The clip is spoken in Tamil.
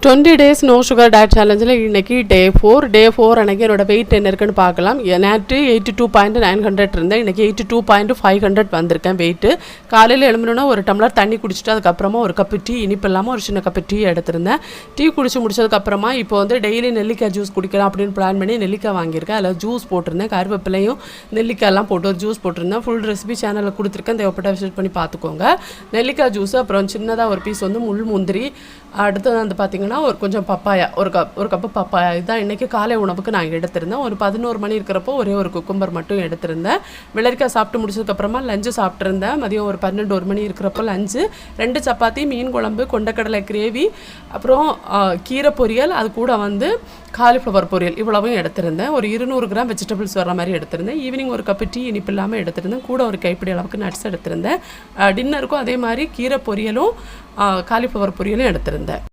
20 days no sugar diet challenge இன்னைக்கு டே 4 அன்னைக்கு என்னோட weight என்ன இருக்குன்னு பார்க்கலாம். நேற்று 82.900 இருந்தேன். இன்னைக்கு 82.500 வந்திருக்கேன் weight. காலையில எழும்பணும்னா ஒரு டம்ளர் தண்ணி குடிச்சிட்டு அதுக்கு அப்புறமா ஒரு கப் டீ இனிப்பு இல்லாம ஒரு சின்ன கப் டீ எடுத்துறேன். டீ குடிச்சு முடிச்சதுக்கு அப்புறமா இப்போ வந்து டெய்லி நெல்லிக்காய் ஜூஸ் குடிக்கலாம் அப்படினு பிளான் பண்ணி நெல்லிக்காய் வாங்கியிருக்கேன். அதுல ஜூஸ் போட்டுறேன். கருவேப்பிலையும் நெல்லிக்காய் எல்லாம் போட்டு ஒரு ஜூஸ் போட்டுறேன். ஃபுல் ரெசிபி சேனல்ல கொடுத்திருக்கேன். தேவைப்பட்டா விசிட் பண்ணி பாத்துக்கோங்க. நெல்லிக்காய் ஜூஸ் அப்புறம் சின்னதா ஒரு பீஸ் வந்து முள் முந்திரி அடுத்து வந்து பாத்தீங்கன்னா ஒரு கொஞ்சம் பப்பாயா ஒரு கப் பப்பாயா இதான் இன்னைக்கு காலை உணவுக்கு நான் எடுத்திருந்தேன். ஒரு 11 மணி இருக்கிறப்போ ஒரே ஒரு குக்கும்பர் மட்டும் எடுத்திருந்தேன். வெள்ளரிக்காய் சாப்பிட்டு முடிச்சதுக்கு அப்புறமா லஞ்ச் சாப்பிட்டிருந்தேன். மதியம் ஒரு 12 மணி இருக்கிறப்போ லஞ்ச் 2 சப்பாத்தி மீன் குழம்பு கொண்டக்கடலை கிரேவி அப்புறம் கீரை பொரியல் அது கூட வந்து காலிஃப்ளவர் பொரியல் இவ்வளவும் எடுத்திருந்தேன். ஒரு 200 கிராம் வெஜிடபிள்ஸ் வர மாதிரி எடுத்திருந்தேன். ஈவினிங் ஒரு கப் டீ இனிப்பு இல்லாமல் எடுத்திருந்தேன். கூட ஒரு கைப்பிடி அளவுக்கு நட்ஸ் எடுத்திருந்தேன். டின்னருக்கும் அதே மாதிரி கீரை பொரியலும் காலிஃப்ளவர் பொரியலும் எடுத்திருந்தேன்.